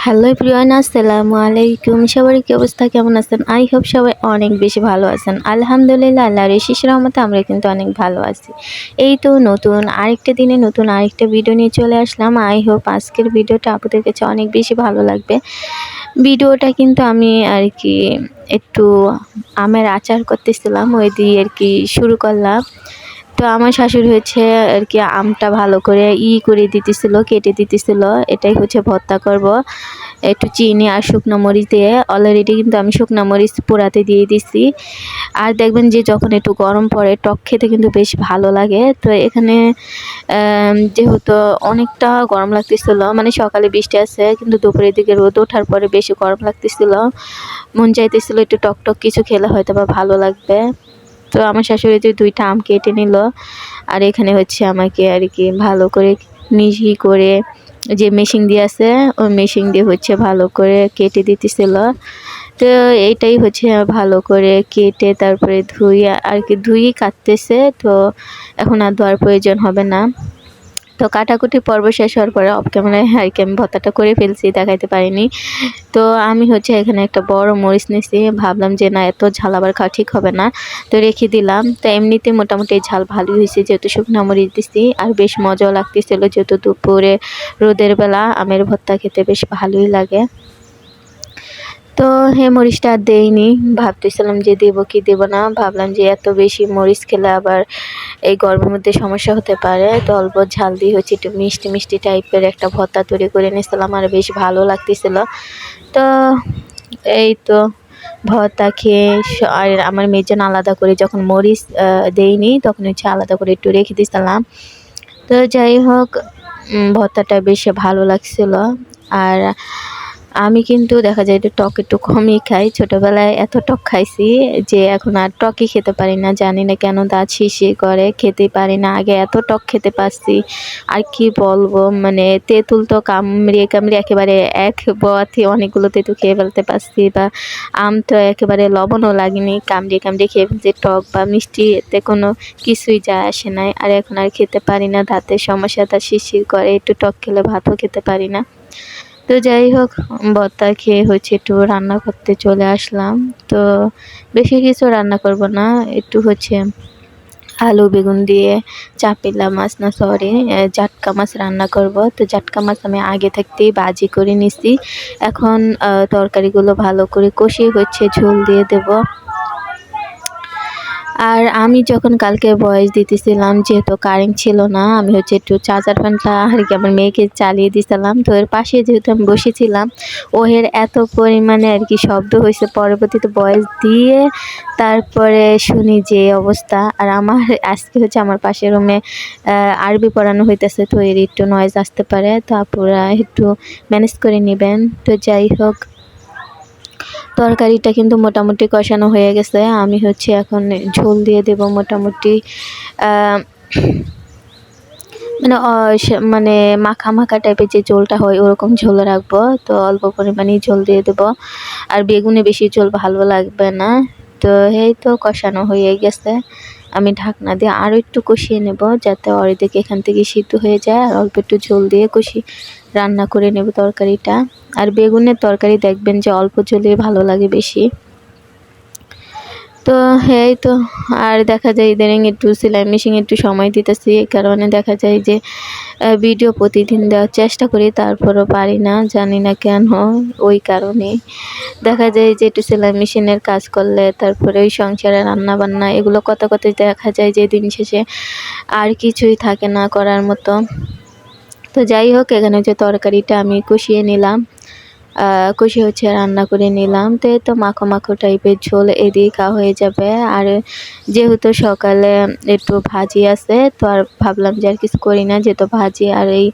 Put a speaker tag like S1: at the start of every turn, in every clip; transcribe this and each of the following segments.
S1: Hello everyone, আসসালামু আলাইকুম। সবার কি অবস্থা, কেমন আছেন? আই হোপ সবাই অনেক বেশি ভালো আছেন। আলহামদুলিল্লাহ, আল্লাহর অশেষ রহমতে আমরা কিন্তু অনেক ভালো আছি। এই তো নতুন আরেকটা দিনে নতুন আরেকটা ভিডিও নিয়ে চলে আসলাম। আই হোপ আজকের ভিডিওটা আপনাদের কাছে অনেক বেশি ভালো লাগবে। ভিডিওটা কিন্তু আমি আর কি একটু আমের আচার করতেছিলাম, ওই দিয়ে আর কি শুরু করলাম। তো আমার শাশুড়ি হচ্ছে আর কি আমটা ভালো করে করে দিতেছিল, কেটে দিতেছিল। এটাই হচ্ছে ভর্তা করব, একটু চিনি আর শুকনো মরিচ দিয়ে। অলরেডি কিন্তু আমি শুকনো মরিচ পোড়াতে দিয়ে দিছি। আর দেখবেন যে যখন একটু গরম পড়ে টক খেতে কিন্তু বেশ ভালো লাগে। তো এখানে যেহেতু অনেকটা গরম লাগতেছিল, মানে সকালে বৃষ্টি আছে কিন্তু দুপুরের দিকে রোদ ওঠার পরে বেশি গরম লাগতেছিল, মন চাইতেছিল একটু টক টক কিছু খেলে হয়তো বা ভালো লাগবে। তো আমার শাশুড়ি যে 2টা আম কেটে নিল, আর এখানে হচ্ছে আমাকে আর কি ভালো করে মিহি করে যে মেশিন দিয়ে আছে ওই মেশিন দিয়ে হচ্ছে ভালো করে কেটে দিতেছিল। তো এইটাই হচ্ছে ভালো করে কেটে তারপরে ধুয়ে আর কি ধুয়ে কাটতেছে। তো এখন আর ধোয়ার প্রয়োজন হবে না। তো কাটাকুটি পর্ব শেষ হওয়ার পরে অফ ক্যামেরায় আর কি আমি ভর্তাটা করে ফেলছি, দেখাইতে পারিনি। তো আমি হচ্ছে এখানে একটা বড় মরিচ নিয়েছি, ভাবলাম যে না এত ঝাল আবার খাওয়া ঠিক হবে না, তো রেখে দিলাম। তো এমনিতে মোটামুটি ঝাল ভালোই হয়েছে যেহেতু শুকনো মরিচ দিছি, আর বেশ মজাও লাগতেছিল যেহেতু দুপুরে রোদের বেলা আমের ভর্তা খেতে বেশ ভালোই লাগে। তো মরিচটা আর দেইনি, ভাবতেছিলাম যে দেবো কি দেবো না, ভাবলাম যে এত বেশি মরিচ খেলে আবার এই গরমের মধ্যে সমস্যা হতে পারে। তো অল্প ঝাল দিয়ে হচ্ছে একটু মিষ্টি মিষ্টি টাইপের একটা ভর্তা তৈরি করে নিয়েছিলাম, আর বেশ ভালো লাগতেছিল। তো এই তো ভর্তা খেয়ে আর আমার মেয়ের জন্য আলাদা করে যখন মরিচ দেইনি তখন হচ্ছে আলাদা করে একটু রেখে দিয়েছিলাম। তো যাই হোক, ভর্তাটা বেশ ভালো লাগছিল। আর আমি কিন্তু দেখা যায় একটু টক একটু কমই খাই। ছোটোবেলায় এত টক খাইছি যে এখন আর টকই খেতে পারি না, জানি না কেন দাঁত শিরশির করে, খেতেই পারি না। আগে এত টক খেতে পারছি, আর কি বলবো, মানে তেঁতুল তো কামড়িয়ে কামড়িয়ে একেবারে এক বোয়াতে অনেকগুলো তেঁতুল খেয়ে ফেলতে পারছি, বা আম তো একেবারে লবণও লাগেনি, কামড়িয়ে কামড়িয়ে খেয়ে ফেলছি। টক বা মিষ্টি এতে কোনো কিছুই যায় আসে নাই। আর এখন আর খেতে পারি না, দাঁতের সমস্যা, দাঁত শিরশির করে, একটু টক খেলে ভাতও খেতে পারি না। তো যাই হোক, ভর্তা খেয়ে হচ্ছে একটু রান্না করতে চলে আসলাম। তো বেশি কিছু রান্না করব না, একটু হচ্ছে আলু বেগুন দিয়ে চাপিলা মাছ, না সরি, জাটকা মাছ রান্না করব। তো জাটকা মাছ আমি আগে থাকতেই ভাজি করে নিছি। এখন তরকারিগুলো ভালো করে কষিয়ে হচ্ছে ঝোল দিয়ে দেব। আর আমি যখন কালকে ভয়েস দিতেছিলাম, যেহেতু কারেন্ট ছিল না, আমি হচ্ছে একটু চার্জার ফ্যানটা আর কি আমার মেয়েকে চালিয়ে দিয়েছিলাম। তো এর পাশে যেহেতু আমি বসেছিলাম, ওহের এত পরিমাণে আর কি শব্দ হয়েছে, পরবর্তীতে ভয়েস দিয়ে তারপরে শুনি যে অবস্থা। আর আমার আজকে হচ্ছে আমার পাশের রুমে আরবি পড়ানো হইতেছে, তো এর একটু নয়েজ আসতে পারে, তো আপনারা একটু ম্যানেজ করে নেবেন। তো যাই হোক, তরকারিটা কিন্তু মোটামুটি কষানো হয়ে গেছে। আমি হচ্ছে এখন ঝোল দিয়ে দেব মোটামুটি মানে মানে মাখা মাখা টাইপের যে ঝোলটা হয় ওরকম ঝোল রাখবো। তো অল্প পরিমাণেই ঝোল দিয়ে দেবো, আর বেগুনে বেশি ঝোল ভালো লাগবে না। তো এই তো কষানো হয়ে গেছে, আমি ঢাকনা দিয়ে আরও একটু কষিয়ে নেব যাতে অর্ধেক এখান থেকে সিদ্ধ হয়ে যায়, আর অল্প একটু ঝোল দিয়ে রান্না করে নেব তরকারিটা। আর বেগুনের তরকারি দেখবেন যে অল্প ঝোলে ভালো লাগে বেশি। তো এই তো, আর দেখা যায় ইদানিং একটু সেলাই মেশিনে একটু সময় দিতেছি, এই কারণে দেখা যায় যে ভিডিও প্রতিদিন দেওয়ার চেষ্টা করি, তারপরও পারি না, জানি না কেন। ওই কারণে দেখা যায় যে একটু সেলাই মেশিনের কাজ করলে তারপরে ওই সংসারে রান্না বান্না এগুলো কথা কথাই দেখা যায় যে দিন শেষে আর কিছুই থাকে না করার মতো। তো যাই হোক, এখানে যে তরকারিটা আমি কষিয়ে নিলাম, কষিয়ে হচ্ছে রান্না করে নিলাম। তো এই তো মাখো মাখো টাইপের ঝোল এদিকে খাওয়া হয়ে যাবে। আর যেহেতু সকালে একটু ভাজি আছে, তো আর ভাবলাম যে আর কিছু করি না, যেহেতু ভাজি আর এই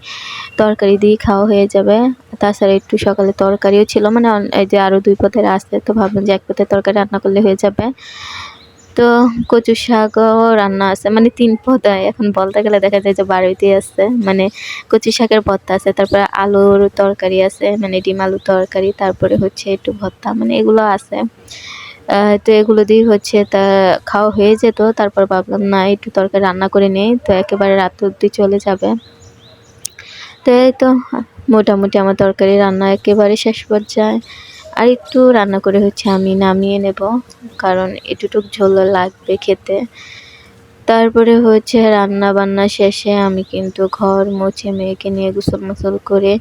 S1: তরকারি দিয়ে খাওয়া হয়ে যাবে। তাছাড়া একটু সকালে তরকারিও ছিল, মানে এই যে আরও 2 পদের আছে, তো ভাবলাম যে 1 পদের তরকারি রান্না করলে হয়ে যাবে। তো কচু শাকও রান্না আছে, মানে 3 পদ, এখন বলতে গেলে দেখা যায় যে 12ই আছে। মানে কচু শাকের ভর্তা আছে, তারপরে আলুর তরকারি আছে, মানে ডিম আলুর তরকারি, তারপরে হচ্ছে একটু ভর্তা, মানে এগুলো আছে। তো এগুলো দিয়ে হচ্ছে তা খাওয়া হয়ে যেত, তারপর ভাবলাম না একটু তরকারি রান্না করে নেই, তো একেবারে রাত অবধি চলে যাবে। তো এই তো মোটামুটি আমার তরকারি রান্না একেবারে শেষ পর্যায়ে। আর একটু রান্না করে হচ্ছে আমি নামিয়ে নেব, কারণ এতটুক ঝোল লাগবে খেতে। তারপরে হচ্ছে রান্না বান্না শেষে আমি কিন্তু ঘর মুছে মেয়েকে নিয়ে গোসল মোসল করে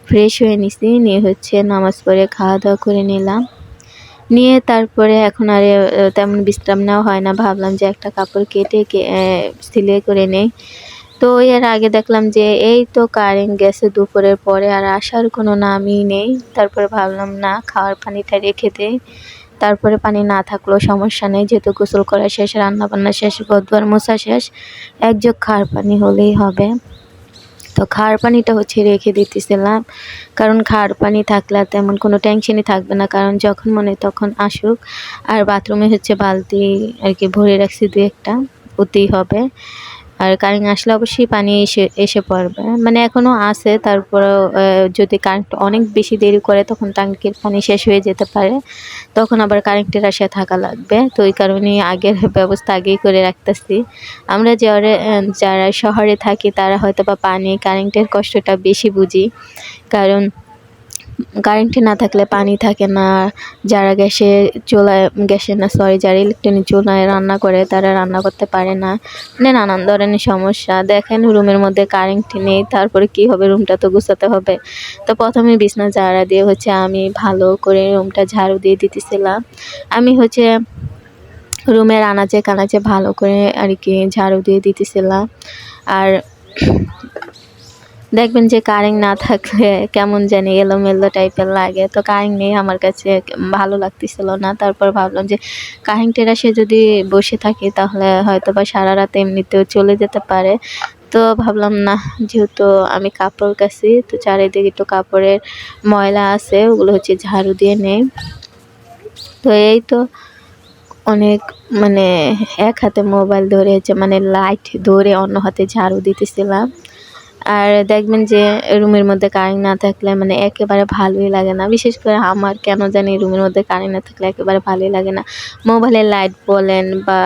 S1: ফ্রেশ হয়ে নিছি, নিয়ে হচ্ছে নামাজ পড়ে খাওয়া দাওয়া করে নিলাম। নিয়ে তারপরে এখন আর তেমন বিশ্রাম নেওয়া হয় না, ভাবলাম যে একটা কাপড় কেটে সিলাই করে নেই। তো এর আগে দেখলাম যে এই তো কারেন্ট গেছে দুপুরের পরে, আর আসার কোনো নামই নেই। তারপরে ভাবলাম না, খাওয়ার পানিটা রেখে দেই, তারপরে পানি না থাকলেও সমস্যা নেই, যেহেতু গোসল করা শেষ, রান্না বান্না শেষ, ঘরদুয়ার মোছা শেষ, এক জগ খাওয়ার পানি হলেই হবে। তো খাওয়ার পানিটা হচ্ছে রেখে দিতেছিলাম, কারণ খাওয়ার পানি থাকলে আর তেমন কোনো টেনশনই থাকবে না, কারণ যখন মনে তখন আসুক। আর বাথরুমে হচ্ছে বালতি আর কি ভরে রাখছি 2-1টা, ওতেই হবে। আর কারেন্ট আসলে অবশ্যই পানি এসে পড়বে, মানে এখনও আছে। তারপরেও যদি কারেন্ট অনেক বেশি দেরি করে তখন ট্যাঙ্কির পানি শেষ হয়ে যেতে পারে, তখন আবার কারেন্টের আশায় থাকা লাগবে। তো এই কারণেই আগের ব্যবস্থা আগেই করে রাখতেছি। আমরা যারা শহরে থাকি তারা হয়তো বা পানি কারেন্টের কষ্টটা বেশি বুঝি, কারণ কারেন্ট না থাকলে পানি থাকে না। যারা যারা ইলেকট্রনিক চুলায় রান্না করে তারা রান্না করতে পারে না, মানে নানান ধরনের সমস্যা। দেখেন রুমের মধ্যে কারেন্ট নেই, তারপরে কি হবে, রুমটা তো গুছাতে হবে। তো প্রথমে বিছনা ঝাড়া দিয়ে হচ্ছে আমি ভালো করে রুমটা ঝাড়ু দিয়ে দিতেছিলাম। আমি হচ্ছে রুমের আনাচে কানাচে ভালো করে আর কি ঝাড়ু দিয়ে দিতেছিলাম। আর দেখবেন যে কারেন্ট না থাকলে কেমন জানি এলোমেলো টাইপের লাগে। তো কারেন্ট নেই, আমার কাছে ভালো লাগতেছিল না। তারপর ভাবলাম যে কারেন্টের আশায় যদি বসে থাকি তাহলে হয়তো বা সারা রাত এমনিতেও চলে যেতে পারে। তো ভাবলাম না, যেহেতু আমি কাপড় কাচি, তো চারিদিকে একটু কাপড়ের ময়লা আছে, ওগুলো হচ্ছে ঝাড়ু দিয়ে নেই। তো এই তো অনেক মানে এক হাতে মোবাইল ধরে হচ্ছে মানে লাইট ধরে অন্য হাতে ঝাড়ু দিতেছিলাম। আর দেখবেন যে রুমের মধ্যে কারেন্ট না থাকলে মানে একেবারে ভালোই লাগে না। বিশেষ করে আমার কেন জানি রুমের মধ্যে কারেন্ট না থাকলে একেবারে ভালোই লাগে না। মোবাইলের লাইট বলেন বা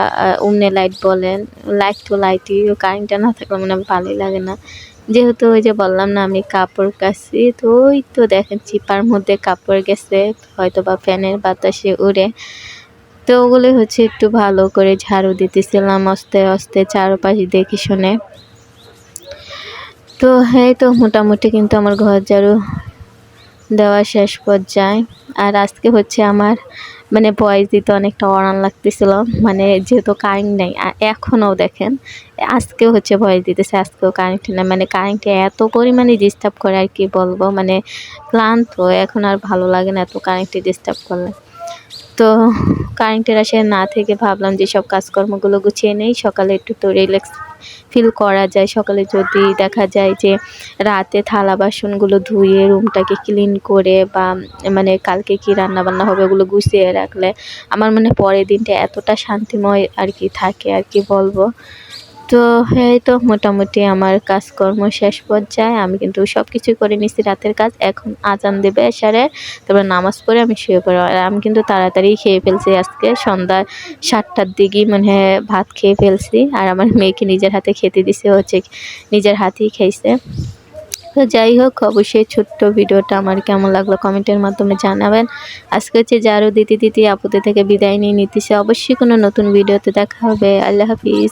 S1: অন্যের লাইট বলেন, লাইট তো লাইটই, কারেন্টটা না থাকলে মনে হয় ভালোই লাগে না। যেহেতু ওই যে বললাম না আমি কাপড় কাচি, তো ওই তো দেখেন চিপার মধ্যে কাপড় গেছে, হয়তো বা ফ্যানের বাতাসে উড়ে। তো ওগুলো হচ্ছে একটু ভালো করে ঝাড়ু দিতেছিলাম আস্তে আস্তে চারপাশ দেখে শুনে। তো এই তো মোটামুটি কিন্তু আমার ঘর ঝাড়ু দেওয়া শেষ পর্যায়ে। আর আজকে হচ্ছে আমার মানে ভয়েস দিতে অনেকটা অড়ান লাগতেছিল, মানে যেহেতু কারেন্ট নেই। আর এখনও দেখেন আজকেও হচ্ছে ভয়েস দিতেছে, আজকেও কারেন্ট নেই, মানে কারেন্টে এত পরিমাণে ডিস্টার্ব করে আর কি বলবো, মানে ক্লান্ত এখন আর ভালো লাগে না এত কারেন্টে ডিস্টার্ব করলে। তো কারেন্টের আশায় না থেকে ভাবলাম যে সব কাজকর্মগুলো গুছিয়ে নেই, সকালে একটু তো রিল্যাক্স ফিল করা যায়। সকালে যদি দেখা যায় যে রাতে থালা বাসনগুলো ধুয়ে রুমটাকে ক্লিন করে বা মানে কালকে কি রান্না বান্না হবে ওগুলো গুছিয়ে রাখলে আমার মানে পরের দিনটা এতটা শান্তিময় আর কি থাকে আর কি বলবো। তো এই তো মোটামুটি আমার কাজকর্ম শেষ পর্যায়ে, আমি কিন্তু সব কিছুই করে নিছি রাতের কাজ। এখন আজান দেবে এশারের, তারপর নামাজ পড়ে আমি শুয়ে পড়বো। আর আমি কিন্তু তাড়াতাড়ি খেয়ে ফেলছি, আজকে সন্ধ্যা 7টার দিকেই মানে ভাত খেয়ে ফেলছি। আর আমার মেয়েকে নিজের হাতে খেতে দিছে, হচ্ছে নিজের হাতেই খাইছে। তো যাই হোক, অবশ্যই ছোট্ট ভিডিওটা আমার কেমন লাগলো কমেন্টের মাধ্যমে জানাবেন। আজকে হচ্ছে ঝাড়ু দিতে দিতে আপুদের থেকে বিদায় নিয়ে নিতেছি। অবশ্যই কোনো নতুন ভিডিওতে দেখা হবে। আল্লাহ হাফিজ।